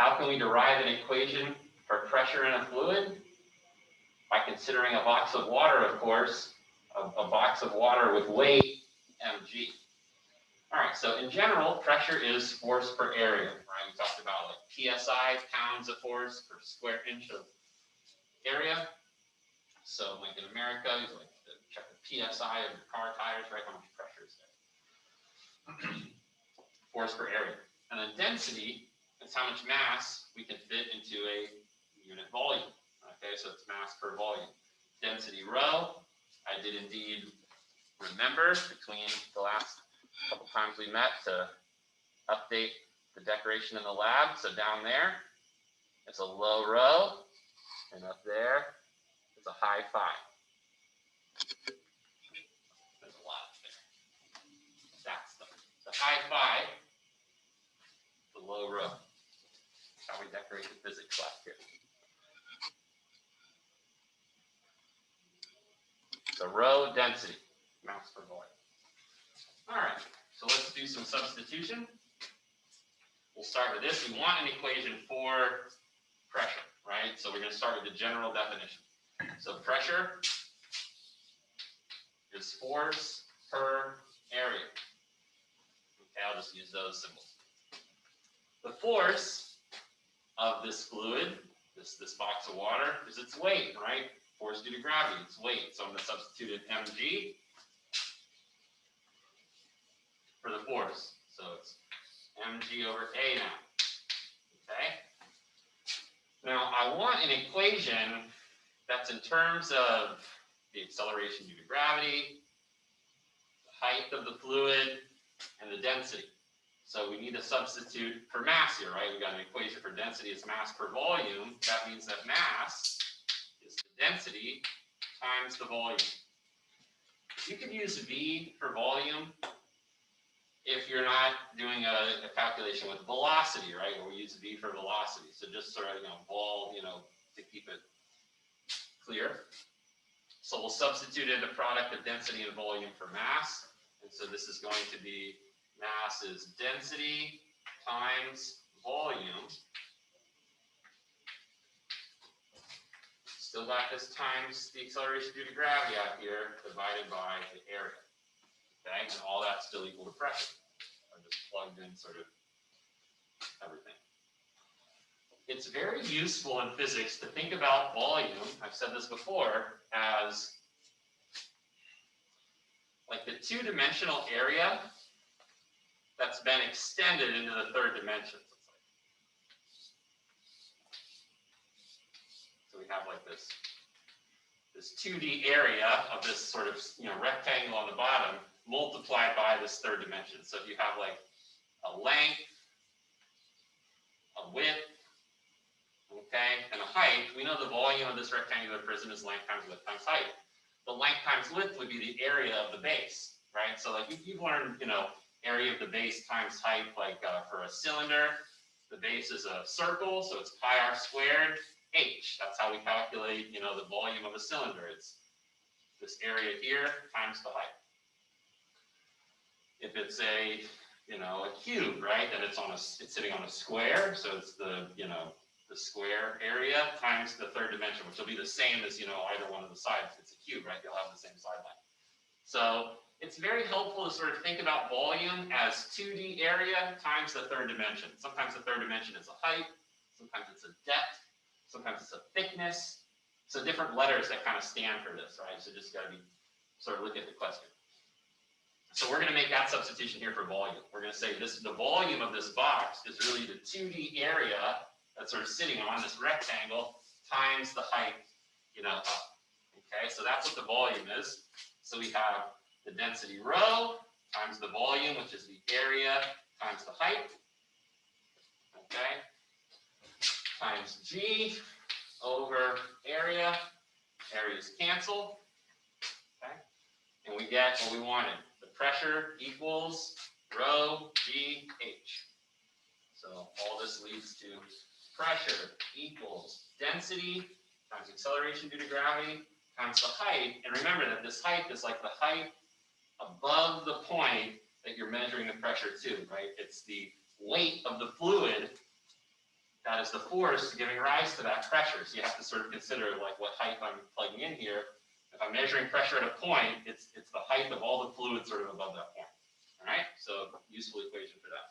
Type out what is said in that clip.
How can we derive an equation for pressure in a fluid? By considering a box of water, of course, a box of water with weight, mg. All right, so in general, pressure is force per area, right? We talked about like PSI, pounds of force per square inch of area. So like in America, you like to check the PSI of your car tires, right? How much pressure is there? Force per area. And then density is how much mass we can fit into a unit volume. Okay, so it's mass per volume. Density rho, I did indeed remember between the last couple times we met to update the decoration in the lab. So down there, it's a low rho, and up there, it's a high phi. There's a lot there. That's the high phi, the low rho. That's how we decorate the physics lab here. So rho density, mass per volume. All right, so let's do some substitution. We'll start with this. We want an equation for pressure, right? So we're going to start with the general definition. So pressure is force per area. Okay, I'll just use those symbols. The force of this fluid, this box of water, is its weight, right? Force due to gravity, its weight. So I'm going to substitute in mg for the force. So it's mg over a now. Okay? Now, I want an equation that's in terms of the acceleration due to gravity, the height of the fluid, and the density. So we need to substitute for mass here, right? We've got an equation for density is mass per volume. That means that mass is the density times the volume. You can use V for volume if you're not doing a calculation with velocity, right? Where we use V for velocity. So just sort of, vol, to keep it clear. So we'll substitute in the product of density and volume for mass. And so this is going to be mass is density times volume. Still got this times the acceleration due to gravity out here divided by the area. Okay, and all that's still equal to pressure. I just plugged in sort of everything. It's very useful in physics to think about volume, I've said this before, as like the two-dimensional area that's been extended into the third dimension. So we have like this 2D area of this sort of rectangle on the bottom multiplied by this third dimension. So if you have like a length, a width, okay, and a height, we know the volume of this rectangular prism is length times width times height. The length times width would be the area of the base, right? So like you've learned, area of the base times height, like for a cylinder, the base is a circle, so it's pi r squared h. That's how we calculate, the volume of a cylinder. It's this area here times the height. If it's a cube, right, then it's sitting on a square, so it's the square area times the third dimension, which will be the same as either one of the sides. If it's a cube, right, they'll have the same side length. So it's very helpful to sort of think about volume as 2D area times the third dimension. Sometimes the third dimension is a height, sometimes it's a depth, sometimes it's a thickness. So different letters that kind of stand for this, right? So just got to be sort of look at the question. So we're going to make that substitution here for volume. We're going to say the volume of this box is really the 2D area that's sort of sitting on this rectangle times the height, up. Okay, so that's what the volume is. So we have the density rho times the volume, which is the area times the height. Okay, times G over area. Areas cancel. Okay, and we get what we wanted. The pressure equals rho G H. So all this leads to pressure equals density times acceleration due to gravity times the height. And remember that this height is like the height above the point that you're measuring the pressure to, right? It's the weight of the fluid that is the force giving rise to that pressure. So you have to sort of consider like what height I'm plugging in here. If I'm measuring pressure at a point, it's the height of all the fluid sort of above that point. All right, so useful equation for that.